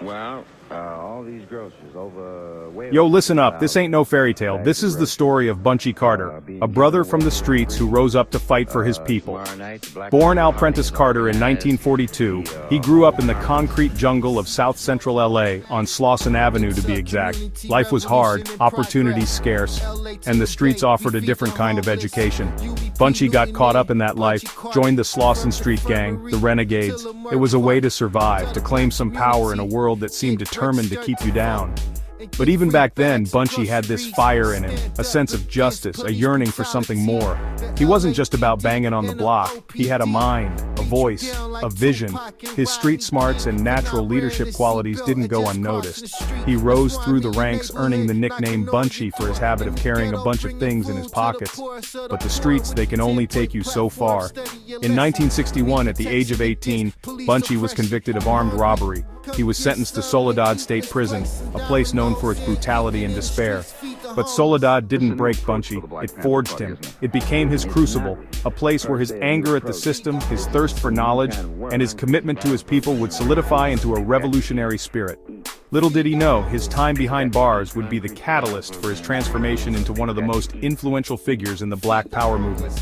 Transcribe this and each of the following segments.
Well, all these groceries over way Yo, over listen up, 2,000. this ain't no fairy tale. This is the story of Bunchy Carter, a brother from the streets who rose up to fight for his people. Tomorrow night, the Black Born Panther Alprentice Party Carter in organized 1942, the, he grew up in the concrete jungle of South Central LA, on Slauson Avenue to be exact. Life was hard, opportunities scarce, and the streets offered a different kind of education. Bunchy got caught up in that life, joined the Slauson Street Gang, the Renegades. It was a way to survive, to claim some power in a world that seemed determined to keep you down. But even back then, Bunchy had this fire in him, a sense of justice, a yearning for something more. He wasn't just about banging on the block, he had a mind, a voice, a vision. His street smarts and natural leadership qualities didn't go unnoticed. He rose through the ranks, earning the nickname Bunchy for his habit of carrying a bunch of things in his pockets. But the streets, they can only take you so far. In 1961, at the age of 18, Bunchy was convicted of armed robbery. He was sentenced to Soledad State Prison, a place known for its brutality and despair. But Soledad didn't break Bunchy, it forged him. It became his crucible, a place where his anger at the system, his thirst for knowledge, and his commitment to his people would solidify into a revolutionary spirit. Little did he know, his time behind bars would be the catalyst for his transformation into one of the most influential figures in the Black Power movement.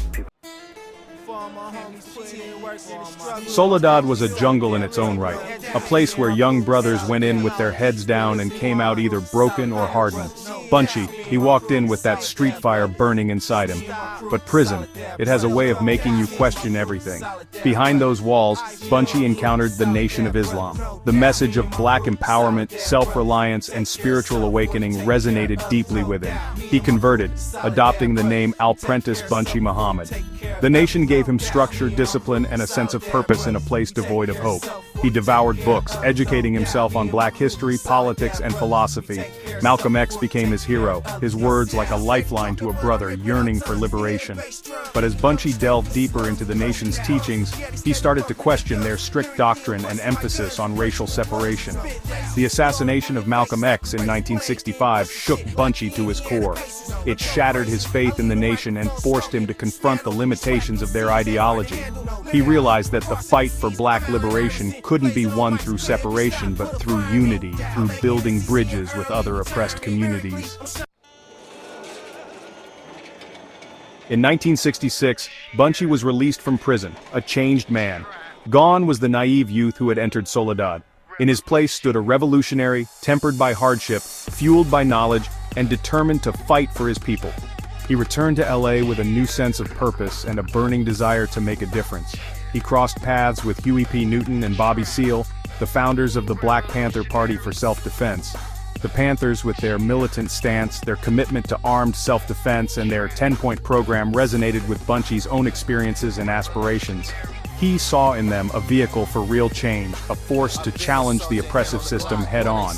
Soledad was a jungle in its own right, a place where young brothers went in with their heads down and came out either broken or hardened. Bunchy, he walked in with that street fire burning inside him. But prison, it has a way of making you question everything. Behind those walls, Bunchy encountered the Nation of Islam. The message of black empowerment, self-reliance, and spiritual awakening resonated deeply with him. He converted, adopting the name Alprentice Bunchy Muhammad. The nation gave him structure, discipline, and a sense of purpose in a place devoid of hope. He devoured books, educating himself on black history, politics, and philosophy. Malcolm X became his hero, his words like a lifeline to a brother yearning for liberation. But as Bunchy delved deeper into the nation's teachings, he started to question their strict doctrine and emphasis on racial separation. The assassination of Malcolm X in 1965 shook Bunchy to his core. It shattered his faith in the nation and forced him to confront the limitations of their ideology. He realized that the fight for black liberation couldn't be won through separation but through unity, through building bridges with other oppressed communities. In 1966, Bunchy was released from prison, a changed man. Gone was the naive youth who had entered Soledad. In his place stood a revolutionary, tempered by hardship, fueled by knowledge, and determined to fight for his people. He returned to LA with a new sense of purpose and a burning desire to make a difference. He crossed paths with Huey P. Newton and Bobby Seale, the founders of the Black Panther Party for Self-Defense. The Panthers, with their militant stance, their commitment to armed self-defense, and their 10-point program resonated with Bunchy's own experiences and aspirations. He saw in them a vehicle for real change, a force to challenge the oppressive system head-on.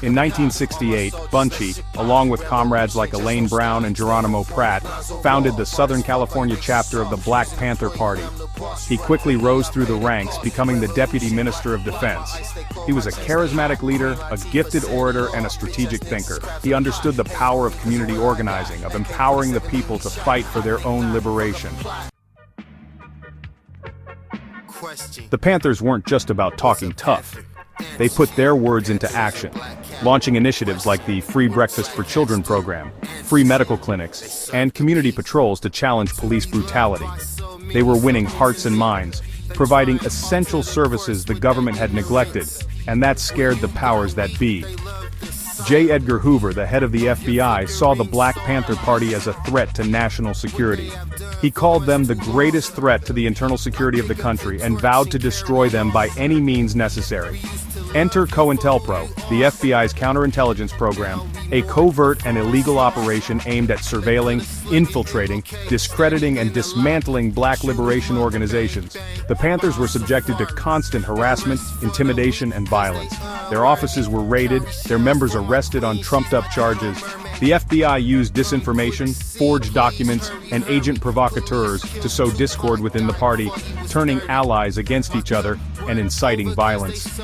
In 1968, Bunchy, along with comrades like Elaine Brown and Geronimo Pratt, founded the Southern California chapter of the Black Panther Party. He quickly rose through the ranks, becoming the Deputy Minister of Defense. He was a charismatic leader, a gifted orator, and a strategic thinker. He understood the power of community organizing, of empowering the people to fight for their own liberation. The Panthers weren't just about talking tough. They put their words into action, launching initiatives like the Free Breakfast for Children program, free medical clinics, and community patrols to challenge police brutality. They were winning hearts and minds, providing essential services the government had neglected, and that scared the powers that be. J. Edgar Hoover, the head of the FBI, saw the Black Panther Party as a threat to national security. He called them the greatest threat to the internal security of the country and vowed to destroy them by any means necessary. Enter COINTELPRO, the FBI's counterintelligence program, a covert and illegal operation aimed at surveilling, infiltrating, discrediting, and dismantling black liberation organizations. The Panthers were subjected to constant harassment, intimidation, and violence. Their offices were raided, their members arrested on trumped-up charges. The FBI used disinformation, forged documents, and agent provocateurs to sow discord within the party, turning allies against each other and inciting violence.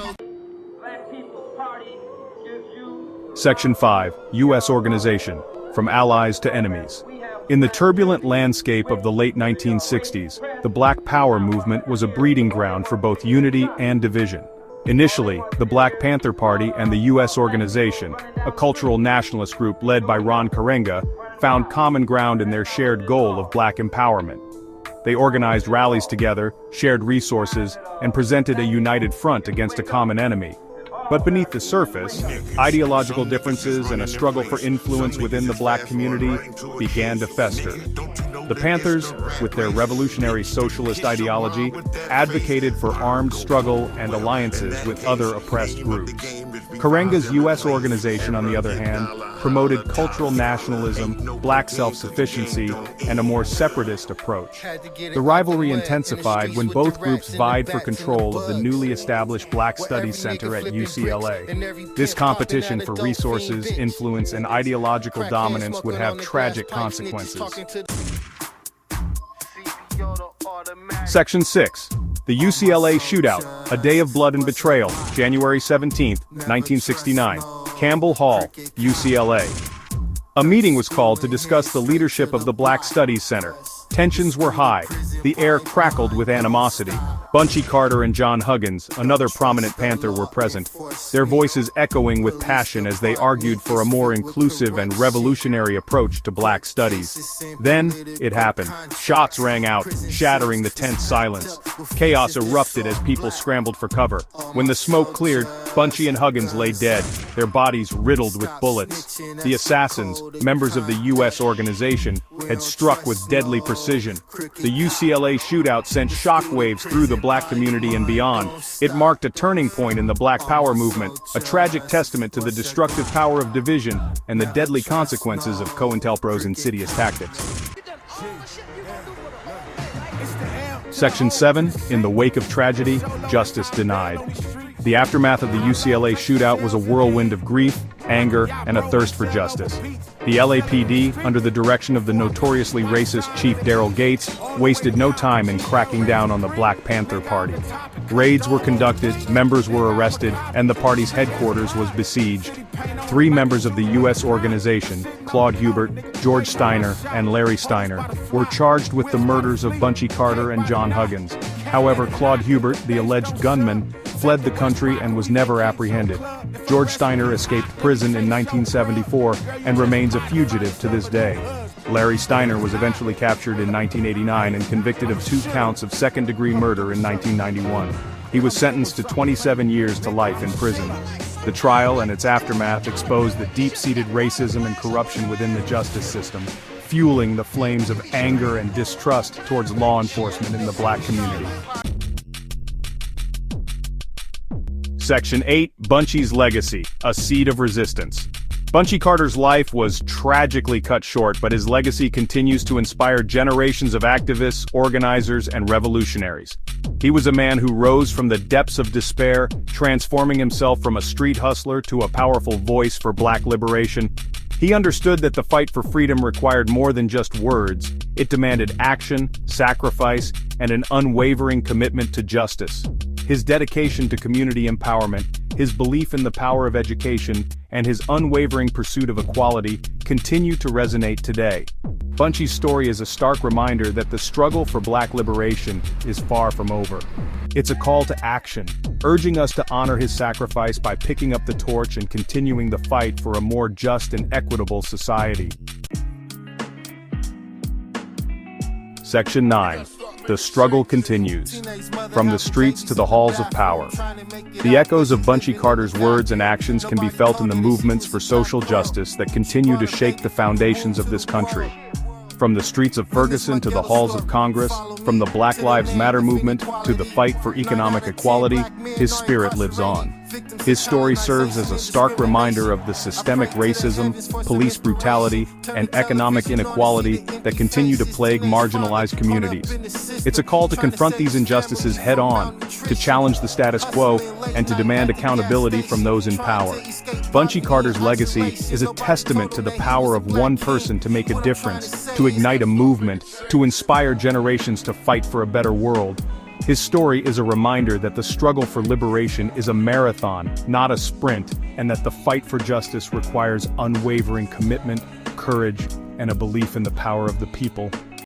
Section 5, U.S. Organization, From Allies to Enemies. In the turbulent landscape of the late 1960s, the Black Power movement was a breeding ground for both unity and division. Initially, the Black Panther Party and the U.S. organization, a cultural nationalist group led by Ron Karenga, found common ground in their shared goal of black empowerment. They organized rallies together, shared resources, and presented a united front against a common enemy. But beneath the surface, ideological differences and a struggle for influence within the black community began to fester. The Panthers, with their revolutionary socialist ideology, advocated for armed struggle and alliances with other oppressed groups. Karenga's U.S. organization, on the other hand, promoted cultural nationalism, black self-sufficiency, and a more separatist approach. The rivalry intensified when both groups vied for control of the newly established Black Studies Center at UCLA. This competition for resources, influence, and ideological dominance would have tragic consequences. Section 6. The UCLA Shootout, A Day of Blood and Betrayal, January 17, 1969. Campbell Hall, UCLA. A meeting was called to discuss the leadership of the Black Studies Center. Tensions were high. The air crackled with animosity. Bunchy Carter and John Huggins, another prominent Panther, were present, their voices echoing with passion as they argued for a more inclusive and revolutionary approach to black studies. Then, it happened. Shots rang out, shattering the tense silence. Chaos erupted as people scrambled for cover. When the smoke cleared, Bunchy and Huggins lay dead, their bodies riddled with bullets. The assassins, members of the U.S. organization, had struck with deadly precision. The UCLA shootout sent shockwaves through the black community and beyond. It marked a turning point in the Black Power movement, a tragic testament to the destructive power of division and the deadly consequences of COINTELPRO's insidious tactics. Section 7. In the wake of tragedy, justice denied. The aftermath of the UCLA shootout was a whirlwind of grief, anger, and a thirst for justice. The LAPD, under the direction of the notoriously racist Chief Daryl Gates, wasted no time in cracking down on the Black Panther Party. Raids were conducted, members were arrested, and the party's headquarters was besieged. 3 members of the U.S. organization, Claude Hubert, George Steiner, and Larry Steiner, were charged with the murders of Bunchy Carter and John Huggins. However, Claude Hubert, the alleged gunman, fled the country and was never apprehended. George Steiner escaped prison in 1974 and remains a fugitive to this day. Larry Steiner was eventually captured in 1989 and convicted of 2 counts of second-degree murder in 1991. He was sentenced to 27 years to life in prison. The trial and its aftermath exposed the deep-seated racism and corruption within the justice system, fueling the flames of anger and distrust towards law enforcement in the black community. Section 8. Bunchy's Legacy, A Seed of Resistance. Bunchy Carter's life was tragically cut short, but his legacy continues to inspire generations of activists, organizers, and revolutionaries. He was a man who rose from the depths of despair, transforming himself from a street hustler to a powerful voice for black liberation. He understood that the fight for freedom required more than just words. It demanded action, sacrifice, and an unwavering commitment to justice. His dedication to community empowerment, his belief in the power of education, and his unwavering pursuit of equality continue to resonate today. Bunchy's story is a stark reminder that the struggle for black liberation is far from over. It's a call to action, urging us to honor his sacrifice by picking up the torch and continuing the fight for a more just and equitable society. Section 9. The struggle continues. From the streets to the halls of power. The echoes of Bunchy Carter's words and actions can be felt in the movements for social justice that continue to shake the foundations of this country. From the streets of Ferguson to the halls of Congress, from the Black Lives Matter movement to the fight for economic equality, his spirit lives on. His story serves as a stark reminder of the systemic racism, police brutality, and economic inequality that continue to plague marginalized communities. It's a call to confront these injustices head-on, to challenge the status quo, and to demand accountability from those in power. Bunchy Carter's legacy is a testament to the power of one person to make a difference, to ignite a movement, to inspire generations to fight for a better world. His story is a reminder that the struggle for liberation is a marathon, not a sprint, and that the fight for justice requires unwavering commitment, courage, and a belief in the power of the people.